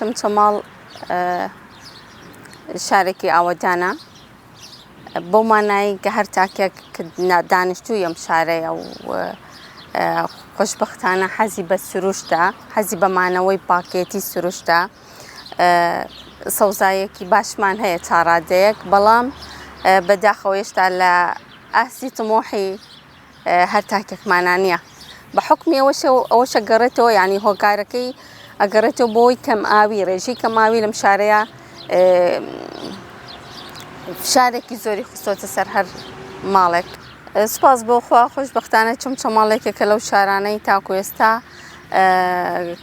چەمچەماڵ شارێکی ئاوەدانە بۆ مانایی کە هەر تاکێک دانیشتووی ئەم شارەیە و خۆشبەختانە حەزی بە سروشتە، حەزی بە مانەوەی پاکێتی سروشتە. سەوزایەکی باشمان هەیە چاڕادەیەک، بەڵام بەداخەوە هێشتا لە ئاستی تمۆحی هەر تاکێکمانە نییە. بە حکمی ئەوەشە گەڕێتەوە، یعنی هۆکارەکەی ئەگەڕێتەوە بۆی کەم ئاوی، ڕێژەی کەم ئاوی لەم شارەیە فشارێکی زۆری خستۆتە سەر هەر ماڵێک. سوپاس بۆخوا خۆشبەختانە چەمچەماڵێکێکە لەو شارانەی تاکو ئێستا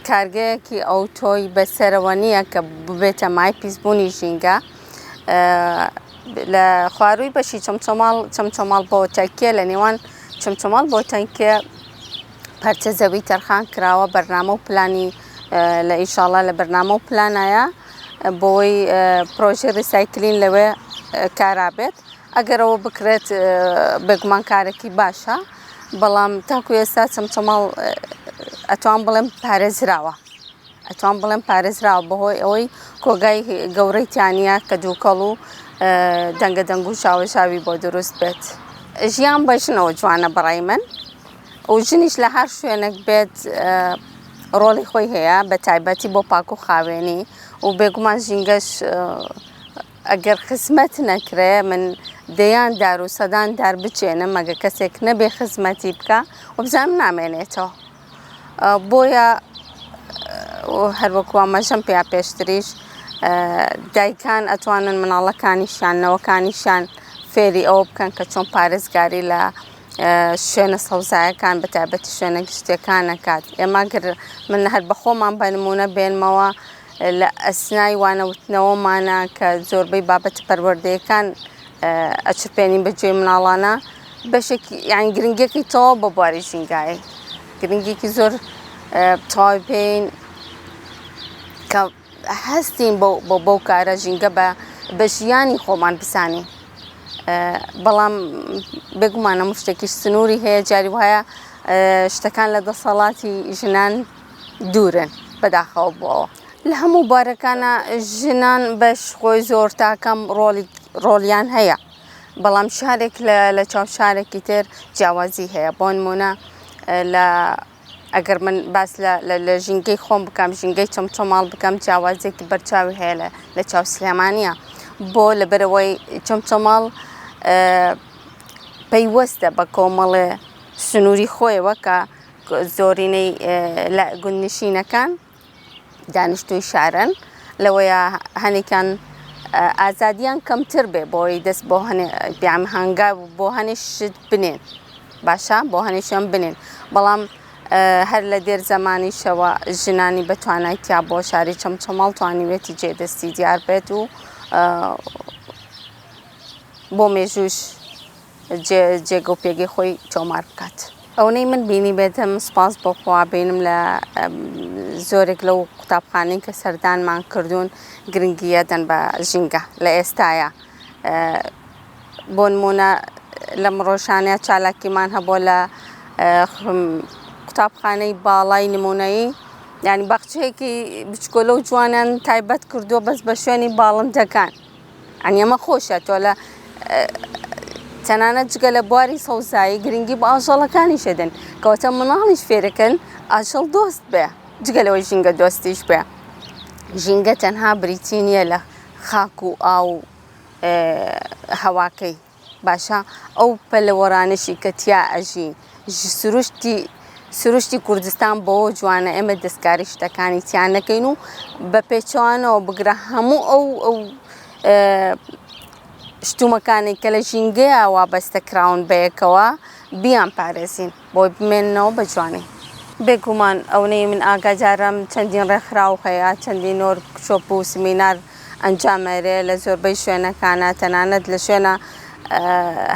کارگەیەکی ئەوتۆی بەسەرەوە نییە کە ببێتە مای پیسبوونی ژینگە. لە خوارووی بەشی چەمچەماڵ بۆ تەنکێ لە نێوان چەمچەماڵ بۆ تەنکێ پەرچە زەوی تەرخان کراوە، بەرنامە و پلانی لە ئیشاڵڵا لە بەرنامە و پلانایە بۆی پرۆژێ ریسایکلین لەوێ کارابێت. ئەگەرەوە بکرێت بێگومان کارێکی باشە، بەڵام تاکو ئێستا چەمچەماڵ ئەتوان بڵێم پارێزراوە بەهۆی ئەوەی کۆگای گەورەی تیانە کە دووکەڵ و دەنگە دەنگ و شاوێژاوی بۆ دروست بێت. ژیان بە ژنەوە جوانە بەڕای من، و ژنیش لە هەر شوێنێک بێت ڕۆڵی خۆی هەیە، بە تایبەتی بۆ پاک و خاوێنی، و بێگومان ژینگەش ئەگەر خزمەت نەکرێ من دەیان دار و سەدان دار بچێنم ئەگە کەسێک نەبێ خزمەتی بکە و بزانم نامێنێتەوە. بۆیە هەروەکو ئەمەژەم پێیا پێشتریش دایکان ئەتوانن مناڵەکانیشیان نەوەکانیشیان فێری ئەوە بکەن کە چۆن پارێزگاری لە شوێنە سەوزایەکان بە تایبەتی شوێنە گشتیەکان نەکات. ئێمە گەر من هەر بە خۆمان بە نمونە بێنمەوە لە ئەسنای وانەوتنەوەمانە کە زۆربەی بابەتە پەروەردەیەکان ئەچرپێنین بەگوێی مناڵانە، بەشێکی یان گرنگێکی تەواو بە بواری ژینگایە، گرنگێکی زۆر تەواوی پێین کە هەستین بۆ کارە ژینگە بە ژیانی خۆمان بزانین. بەڵام بێگومان هەموو شتێکیش سنووری هەیە، جاری وایە شتەکان لە دەسەڵاتی ژنان دوورن بەداخەوە بۆەوە. لە هەموو بوارەکانە ژنان بەش خۆی زۆر تاکەم ڕۆڵیان هەیە، بەڵام شارێک لە چاو شارێکی تر جیاوازی هەیە. بۆ نمونە ئەگەر من باس لە ژینگەی خۆم بکەم، ژینگەی چەمچەماڵ بکەم، جیاوازێکی بەرچاوی هەیە لە چاو سلێمانیە، بۆ لەبەرەوەی چەمچەماڵ پەیوەستە بە کۆمەڵێ سنووری خۆیەوە کە زۆرینەی گوندنشینەکان دانیشتووی شارن، لەوەیە هەنێکان ئازادیان کەمتر بێ بۆی دەست بۆ هەنگا بۆ هەنێ شت بنێن، باشە بۆ هەنێشیان بنێن، بەڵام هەر لە دێر زەمانیشەوە ژنانی بەتوانایتیا بۆ شاری چەمچەماڵ توانیوێتی جێدەستی دیار بێت و بۆ مێژووش جێگە و پێگەی خۆی تۆمار بکات. ئەوەی من بینی بێتم سپاس بۆخوا بینم لە زۆرێک لەو قوتابخانەی کە سەردانمان کردوون گرنگیە دەن بە ژینگە لە ئێستاە. بۆ نمونە لەم ڕۆژانەیە چالاکیمان هەبووە لە قوتابخانەی باڵای نمونەیی، یعنی باخچەیەکی بچکۆلە و جوانیان تایبەت کردووە بەس بە شوێنی باڵندەکان. ئەنی ئەمە خۆشە تۆ لە تەنانەت جگە لە بواری سەوزایی گرنگی بە ئاژەڵەکانی شەدەن کەواتە مناڵیش فێرەکەن ئاژەڵ دۆست بێ، جگە لەوەی ژینگە دۆستیش بێ. ژینگە تەنها بریتی نییە لە خاک و ئاو هەواکەی، باشە ئەو پەلەوەرانشی کە تیا ئەژی سروشتی کوردستان بۆ جوانە ئێمە دەستکاری شتەکانی تیان نەکەین و بە پێچوانەوە بگرە هەموو ئەو شتومەکانی کە لە ژینگەیە وابەستەکراون بەیەکەوە بیان پارێزین بۆی بمێننەوە بە جوانی. بێگومان ئەوەی من ئاگادارم چەندین ڕێکخراو هەیە، چەندین وەرکشۆپ و سمینار ئەنجامەرێ لە زۆربەی شوێنەکانە، تەنانەت لە شوێنە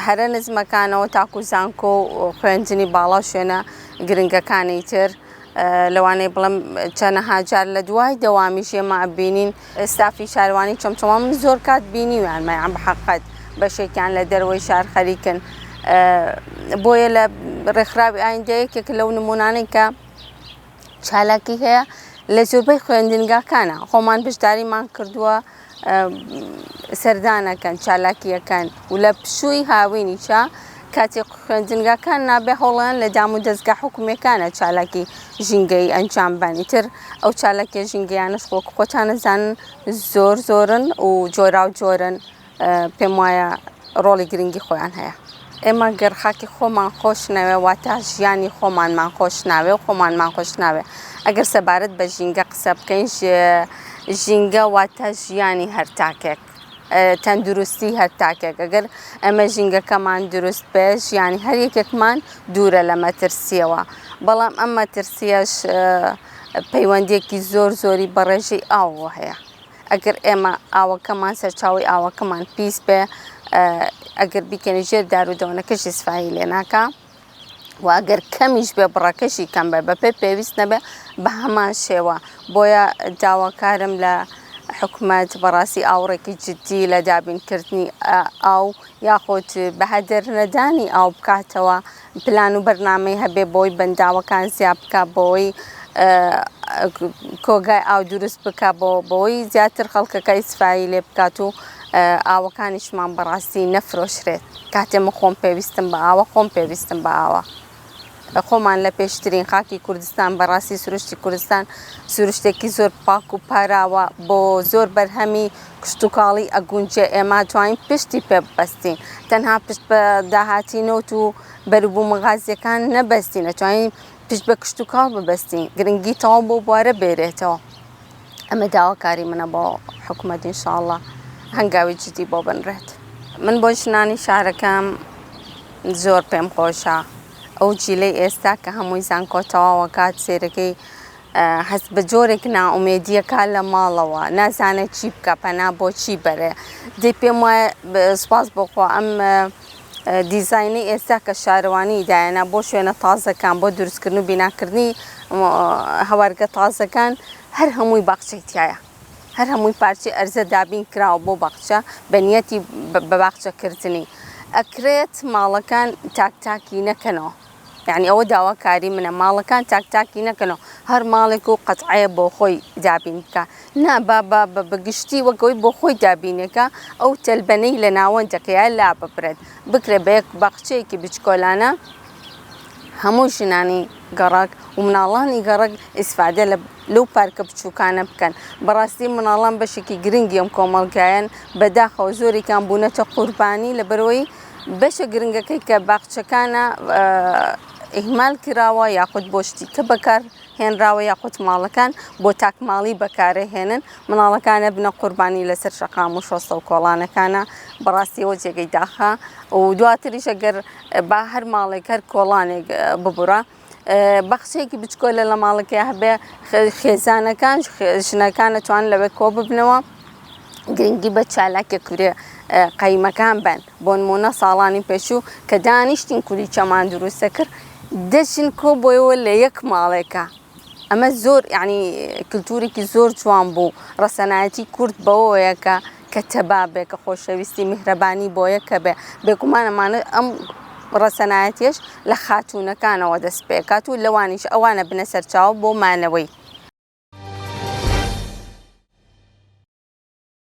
هەرە نزمەکانەوە تاکو زانکۆ و خوێندنی باڵا شوێنە گرنگەکانی تر لەوانەیە بڵم چەندەها جار لە دوای دەوامیش ئێمە ئەبینین ستافی شارەوانی چەمچەماڵ من زۆر کات بینیویان مەیان بەحەقەت بەشێکیان لە دەرەوەی شار خەریکن. بۆیە لە ڕێکخراوی ئایندەیەکێک لەو نمونانەی کە چالاکی هەیە لە زۆربەی خوێندنگاکانە خۆمان بەشداریمان کردووە سەردانەکەن چالاکیەکەن و لە پشووی هاوینیشە کاتێک خوێندنگاکان نابێ هەوڵیان لە دام و دەستگا حکوومەکانە چالاکی ژینگەی ئەنجام بانی تر ئەو چالاکیە ژینگەیانش خۆک خۆتان نەزانن زۆرن و جۆرا و جۆرن پێم وایە ڕۆڵی گرنگی خۆیان هەیە. ئێمە گەر خاکی خۆمان خۆش ناوێ واتە ژیانی خۆمانمان خۆش ناوێ و خۆمانمان خۆش ناوێ. ئەگەر سەبارەت بە ژینگە قسە بکەین ژینگە واتە ژیانی هەر تاکێک تەندروستی هەر تاکێک ئەگەر ئەمە ژینگەکەمان دروست بێ ژیانی هەر یەکێکمان دوورە لە مەترسیەوە بەڵام ئەم مەترسیەش پەیوەندێکی زۆری بەڕێژەی ئاوەوە هەیە. ئەگەر ئێمە ئاوەکەمان سەرچاوی ئاوەکەمان پیس بێ ئەگەر بیکەنی ژێر دارودەوەنەکەشی سفایی لێ ناکە و ئەگەر کەمیش بێ بڕەکەشی کەم بێ بەپێ پێویست نەبێ بە هەمان شێوە بۆیە داواکارم لە حکومەت بەڕاستی ئاوڕێکی جددی لە دابینکردنی ئاو یاخۆت بەهەدەر نەدانی ئاو بکاتەوە پلان و بەرنامەی هەبێ بۆی بەنداوەکان زیاد بکە بۆی کۆگای ئاو دروست بکە بۆی زیاتر خەڵکەکە ئیسفایی لێ بکات و ئاوەکانیشمان بەڕاستی نەفرۆشرێت کاتێمە خۆم پێویستم بە ئاوە خۆم پێویستم بە ئاوە خۆمان لە پێشترین خاکی کوردستان بەڕاستی سروشتی کوردستان سروشتێکی زۆر پاک و پاراوە بۆ زۆر بەرهەمی کشتتوکاڵی ئەگونجێ ئێمە توانین پشتی پێ ببەستین تەنها پشت بە داهاتینەوت و بەروبوو مەغازیەکان نەبەستین ئەتوانین پشت بە کشتتوکاڵ ببەستین گرنگی تەواو بۆ بوارە بێرێتەوە. ئەمە داواکاری منە بۆ حکومەت ئینشاءڵڵا هەنگاوی جدی بۆ بنرێت. من بۆ ژنانی شارەکەم زۆر پێم خۆشە ئەو جیلەی ئێستا کە هەمووی زانکۆتەواوە کات سێرەکەی هەست بە جۆرێک نائومێدیەکە لە ماڵەوە نازانێت چی بکە پەنا بۆ چی بەرێ دەی پێم وایە سوپاس بۆخوا ئەم دیزاینی ئێستا کە شارەوانی دایەنە بۆ شوێنە تازەکان بۆ دروستکردن و بیناکردنی هەوارگە تازەکان هەر هەمووی باخچەی تایە هەر هەمووی پارچەی ئەرزە دابین کراوە بۆ باخچە بە نیەتی بە باخچەکردنی ئەکرێت ماڵەکان تاکتاکی نەکەنەوە یعنی ئەوە داواکاری منە ماڵەکان تاکتاکی نەکەنەوە هەر ماڵێک و قەتعەیە بۆ خۆی دابین بکە نا بەگشتی وەکەوەی بۆ خۆی دابینەکە ئەو تەلبەنەی لە ناوەندەکەیە لا ببرێت بکرێ بە یەک باخچەیەکی بچکۆلانە هەموو ژنانی گەڕک و مناڵانی گەڕک ئیسفادە لەو پارکە بچووکانە بکەن بەڕاستی مناڵان بەشێکی گرنگی ئەم کۆمەڵگایەن بەداخەوە زۆریان بوونەتە قوربانی لەبەرەوەی بەشە گرنگەکەی کە باخچەکانە ئیهمال کراوە یاخود بۆ شتی کە بەکار هێنراوە یاخود ماڵەکان بۆ تاکماڵی بەکارە هێنن مناڵەکانە بنە قوربانی لەسەر شەقام و شۆستە و کۆڵانەکانە بەڕاستیەوە جێگەی داخە و دواتریش ئەگەر با هەر ماڵێک هەر کۆڵانێک ببوڕە بەخشێکی بچکۆلە لە ماڵەکەی هەبێ خێزانەکان ژنەکان دەتوانن لەوێ کۆ ببنەوە گرنگی بە چالاکێک کورێ قەیمەکان بن بۆ نمونە ساڵانی پێشوو کە دانیشتین کولی چەمان دروستە کرد دەچین کۆ بۆیەوە لە یەک ماڵێکە ئەمە زۆر یعنی کللتورێکی زۆر جوان بوو ڕەسەنایەتی کورد بەوەیە کە تەبابێ کە خۆشەویستی میهرەبانی بۆ یەکە بێ بێگومانەمانە ئەم ڕەسەنایەتیش لە خاتوونەکانەوە دەست پێکات و لەوانیش ئەوانە بنە سەرچاو بۆ مانەوەی